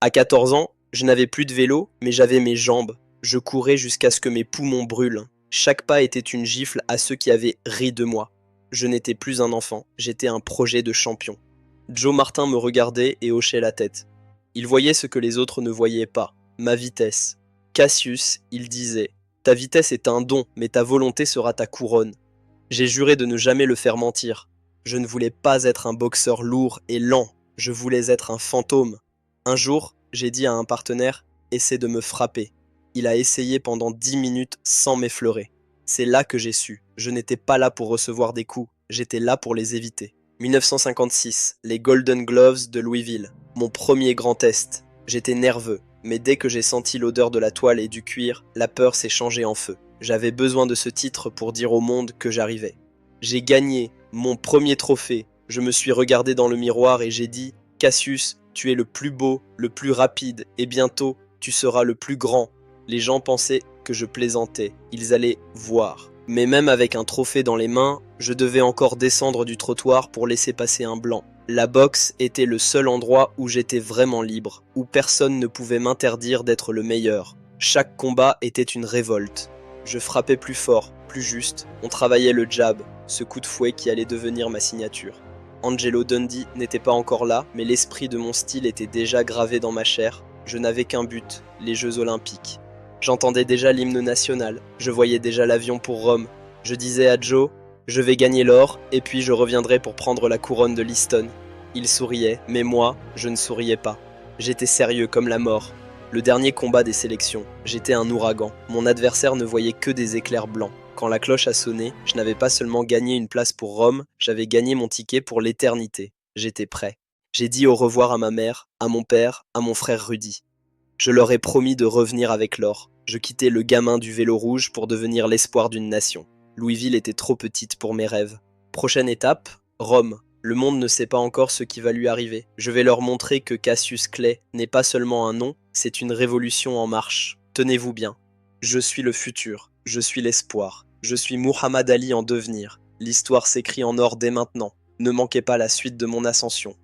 À 14 ans, je n'avais plus de vélo, mais j'avais mes jambes. Je courais jusqu'à ce que mes poumons brûlent. Chaque pas était une gifle à ceux qui avaient ri de moi. Je n'étais plus un enfant, j'étais un projet de champion. Joe Martin me regardait et hochait la tête. Il voyait ce que les autres ne voyaient pas, ma vitesse. Cassius, il disait, ta vitesse est un don, mais ta volonté sera ta couronne. J'ai juré de ne jamais le faire mentir. Je ne voulais pas être un boxeur lourd et lent, je voulais être un fantôme. Un jour, j'ai dit à un partenaire, essaie de me frapper. Il a essayé pendant 10 minutes sans m'effleurer. C'est là que j'ai su, je n'étais pas là pour recevoir des coups, j'étais là pour les éviter. 1956, les Golden Gloves de Louisville, mon premier grand test. J'étais nerveux, mais dès que j'ai senti l'odeur de la toile et du cuir, la peur s'est changée en feu. J'avais besoin de ce titre pour dire au monde que j'arrivais. J'ai gagné mon premier trophée. Je me suis regardé dans le miroir et j'ai dit « Cassius, tu es le plus beau, le plus rapide, et bientôt, tu seras le plus grand. » Les gens pensaient que je plaisantais, ils allaient voir. Mais même avec un trophée dans les mains, je devais encore descendre du trottoir pour laisser passer un blanc. La boxe était le seul endroit où j'étais vraiment libre, où personne ne pouvait m'interdire d'être le meilleur. Chaque combat était une révolte. Je frappais plus fort, plus juste, on travaillait le jab, ce coup de fouet qui allait devenir ma signature. Angelo Dundee n'était pas encore là, mais l'esprit de mon style était déjà gravé dans ma chair. Je n'avais qu'un but, les Jeux Olympiques. J'entendais déjà l'hymne national, je voyais déjà l'avion pour Rome. Je disais à Joe, je vais gagner l'or, et puis je reviendrai pour prendre la couronne de Liston. Il souriait, mais moi, je ne souriais pas. J'étais sérieux comme la mort. Le dernier combat des sélections, j'étais un ouragan. Mon adversaire ne voyait que des éclairs blancs. Quand la cloche a sonné, je n'avais pas seulement gagné une place pour Rome, j'avais gagné mon ticket pour l'éternité. J'étais prêt. J'ai dit au revoir à ma mère, à mon père, à mon frère Rudy. Je leur ai promis de revenir avec l'or. Je quittais le gamin du vélo rouge pour devenir l'espoir d'une nation. Louisville était trop petite pour mes rêves. Prochaine étape, Rome. Le monde ne sait pas encore ce qui va lui arriver. Je vais leur montrer que Cassius Clay n'est pas seulement un nom, c'est une révolution en marche. Tenez-vous bien. Je suis le futur. Je suis l'espoir. Je suis Muhammad Ali en devenir. L'histoire s'écrit en or dès maintenant. Ne manquez pas la suite de mon ascension.